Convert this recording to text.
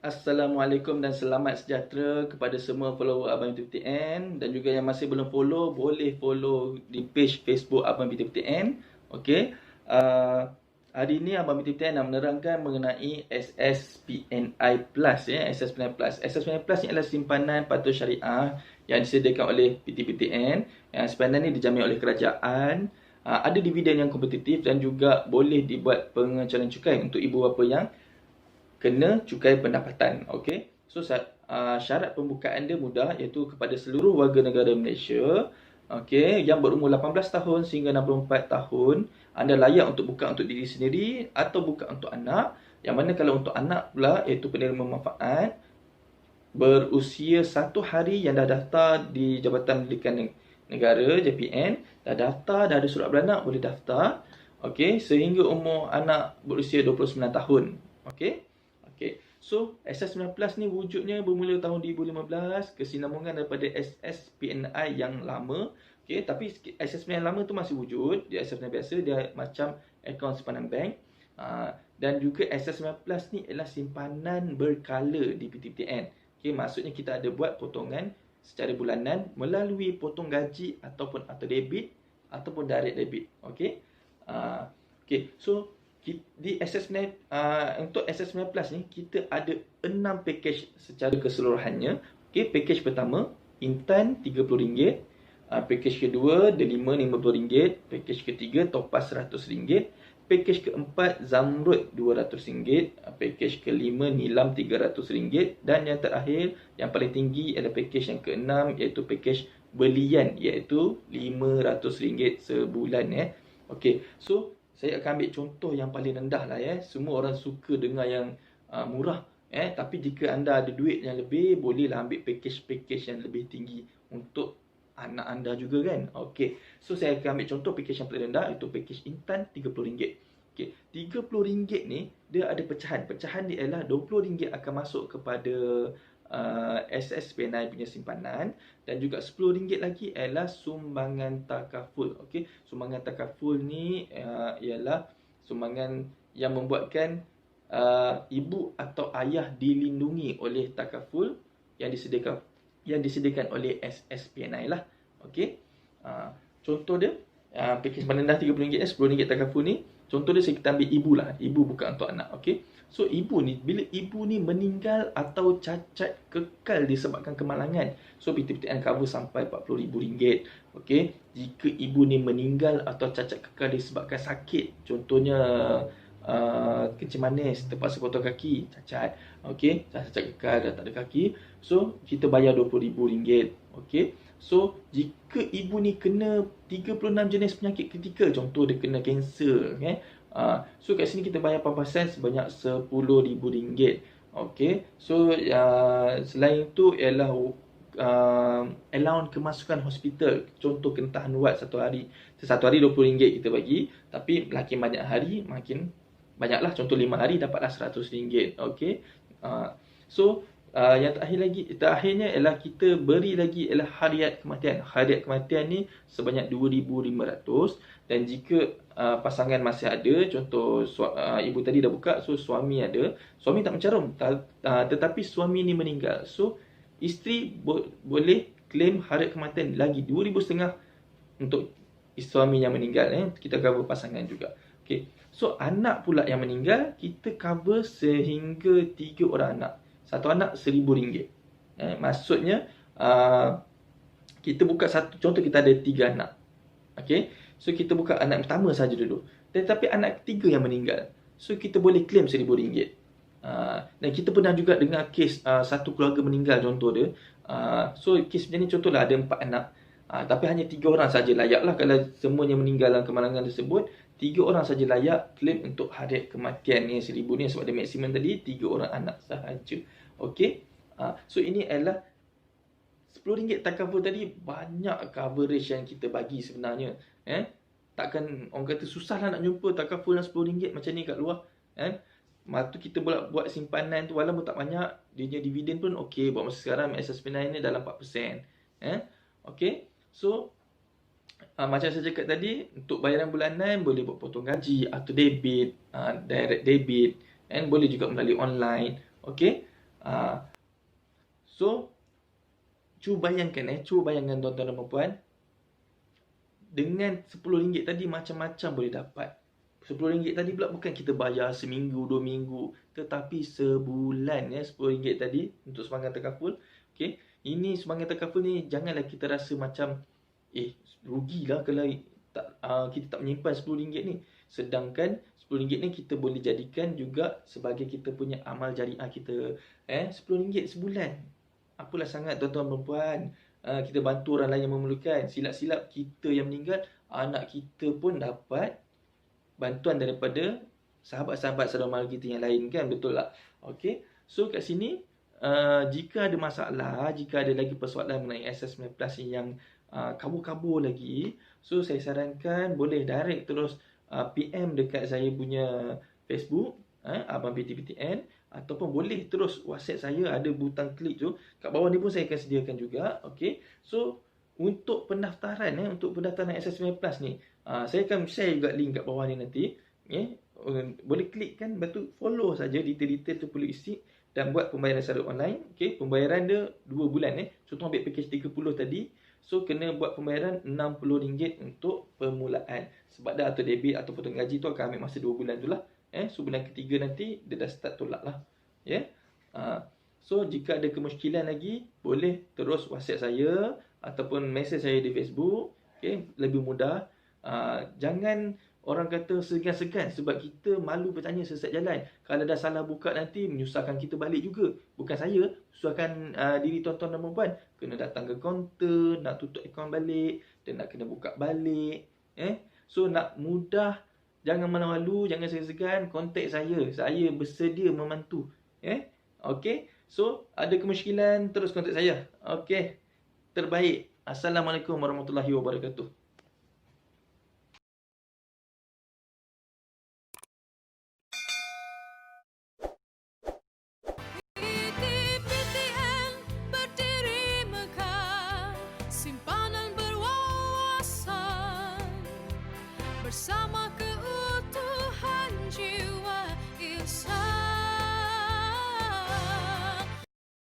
Assalamualaikum dan selamat sejahtera kepada semua follower Abang BTPTN, dan juga yang masih belum follow, boleh follow di page Facebook Abang BTPTN. Okey. Hari ini Abang BTPTN nak menerangkan mengenai SSPNI Plus ya, SSPNI Plus. SSPNI Plus ni adalah simpanan patuh syariah yang disediakan oleh PTPTN. Yang simpanan ni dijamin oleh kerajaan. Ada dividen yang kompetitif dan juga boleh dibuat pengecualian cukai untuk ibu bapa yang kena cukai pendapatan. Okey. So syarat pembukaan dia mudah, iaitu kepada seluruh warga negara Malaysia, okey, yang berumur 18 tahun sehingga 64 tahun, anda layak untuk buka untuk diri sendiri atau buka untuk anak. Yang mana kalau untuk anak pula, iaitu penerima manfaat berusia 1 hari yang dah daftar di Jabatan Pendidikan Negara JPN, dah daftar, dah ada surat beranak, boleh daftar. Okey, sehingga umur anak berusia 29 tahun. Okey. Okey. So, SS9 Plus ni wujudnya bermula tahun 2015, kesinambungan daripada SSPNI yang lama. Okey, tapi SS9 yang lama tu masih wujud. Dia SS9 biasa, dia macam akaun simpanan bank. Dan juga SS9 Plus ni ialah simpanan berkala di PTPTN. Okey, maksudnya kita ada buat potongan secara bulanan melalui potong gaji ataupun auto debit ataupun direct debit. Okey. Okey, so di SS9, untuk SS9 Plus ni kita ada 6 package secara keseluruhannya. Okey, package pertama Intan RM30, package kedua Delima RM50, package ketiga Topaz RM100, package keempat Zamrud RM200, package kelima Nilam RM300, dan yang terakhir yang paling tinggi adalah package yang keenam, iaitu package belian, iaitu RM500 sebulan ya. Okey, so saya akan ambil contoh yang paling rendah lah ya. Semua orang suka dengar yang murah. Tapi jika anda ada duit yang lebih, bolehlah ambil package-package yang lebih tinggi untuk anak anda juga kan. Okey. So saya akan ambil contoh package yang paling rendah, iaitu package Intan RM30. Okey, RM30 ni dia ada pecahan. Pecahan dia ialah RM20 akan masuk kepada SSPNI punya simpanan, dan juga RM10 lagi ialah sumbangan takaful. Okey, sumbangan takaful ni ialah sumbangan yang membuatkan ibu atau ayah dilindungi oleh takaful yang disediakan oleh SSPNI lah. Okey. Contoh dia, package paling rendah RM30, RM10 takaful ni. Contoh dia, kita ambil ibu lah. Ibu bukan untuk anak. Okey. So ibu ni, bila ibu ni meninggal atau cacat kekal disebabkan kemalangan, so PTPTN cover sampai RM40,000. Okey. Jika ibu ni meninggal atau cacat kekal disebabkan sakit, contohnya kencing manis, terpaksa potong kaki, cacat. Okey, cacat kekal, dah tak ada kaki, so kita bayar RM20,000. Okey. So jika ibu ni kena 36 jenis penyakit kritikal, contoh dia kena kanser, so kat sini kita bayar pampasan sebanyak RM10,000. Okey. So selain itu ialah allowance kemasukan hospital. Contoh kena tahan wad 1 hari. Satu hari RM20 kita bagi, tapi makin banyak hari makin banyaklah. Contoh 5 hari dapatlah RM100. Okey. So yang terakhirnya ialah kita beri lagi ialah hariat kematian. Hariat kematian ni sebanyak RM2,500, dan jika pasangan masih ada, contoh ibu tadi dah buka, so suami ada, suami tak mencarum, tetapi suami ni meninggal, so isteri boleh claim hariat kematian lagi RM2,500 untuk suami yang meninggal. Kita cover pasangan juga. Okay. So anak pula yang meninggal, kita cover sehingga 3 orang anak. Satu anak RM1,000. Maksudnya kita buka satu, contoh kita ada 3 anak. Okey. So kita buka anak pertama saja dulu. Tetapi anak ketiga yang meninggal, so kita boleh claim RM1,000. Dan kita pernah juga dengar kes satu keluarga meninggal, contoh dia. So kes macam ni, contohlah ada 4 anak. Tapi hanya 3 orang saja layak lah. Kalau semuanya meninggal dalam kemalangan tersebut, 3 orang saja layak claim untuk hariat kematian ni RM1,000 ni, sebab dia maksimum tadi 3 orang anak sahaja. Okey. So ini adalah RM10 takaful tadi, banyak coverage yang kita bagi sebenarnya. Takkan orang kata susah lah nak jumpa takaful yang RM10 macam ni kat luar. Lepas tu kita buat simpanan tu, walaupun tak banyak, dia punya dividen pun okey. Buat masa sekarang SSPNI ni dalam 4%. Okey. So macam saya cakap tadi, untuk bayaran bulanan boleh buat potong gaji, auto debit, direct debit, and boleh juga melalui online. Okey. So, cuba bayangkan tuan-tuan dan puan, dengan RM10 tadi macam-macam boleh dapat. RM10 tadi pula bukan kita bayar seminggu, 2 minggu, tetapi sebulan RM10 tadi untuk sumbangan takaful. Okey, ini sumbangan takaful ni janganlah kita rasa macam rugilah kalau kita tak menyimpan RM10 ni. Sedangkan RM10 ni kita boleh jadikan juga sebagai kita punya amal jariah kita. RM10 sebulan. Apalah sangat tuan-tuan dan puan. Kita bantu orang lain yang memerlukan. Silap-silap kita yang meninggal, anak kita pun dapat bantuan daripada sahabat-sahabat saudara mara kita yang lain, kan? Betul tak? Okey. So kat sini jika ada masalah, jika ada lagi persoalan mengenai Assessment Plus yang kabur-kabur lagi, so saya sarankan boleh direct terus PM dekat saya punya Facebook, Abang PTPTN, ataupun boleh terus WhatsApp saya, ada butang klik tu kat bawah ni pun saya akan sediakan juga. Okey, so untuk pendaftaran untuk pendaftaran Assessment Plus ni, saya akan share juga link kat bawah ni nanti. Boleh klik kan, lepas tu follow saja detail-detail tu, perlu isi dan buat pembayaran secara online. Okey, pembayaran dia 2 bulan contoh ambil package 30 tadi, so kena buat pembayaran RM60 untuk permulaan. Sebab dah auto debit atau potong gaji tu akan ambil masa 2 bulan tu lah. So bulan ketiga nanti dia dah start tolak lah. So jika ada kemusykilan lagi, boleh terus WhatsApp saya ataupun message saya di Facebook. Lebih mudah. Jangan orang kata segan-segan sebab kita malu bertanya sesat jalan. Kalau dah salah buka nanti menyusahkan kita balik juga. Bukan saya, susahkan diri tuan-tuan dan puan. Kena datang ke kaunter, nak tutup akaun balik, dan nak kena buka balik. So nak mudah, jangan malu-malu, jangan segan-segan, kontak saya. Saya bersedia membantu. Okey. So, ada kemusykilan, terus kontak saya. Okey. Terbaik. Assalamualaikum warahmatullahi wabarakatuh. PTPTN berdiri megah, simpanan berwawasan bersama.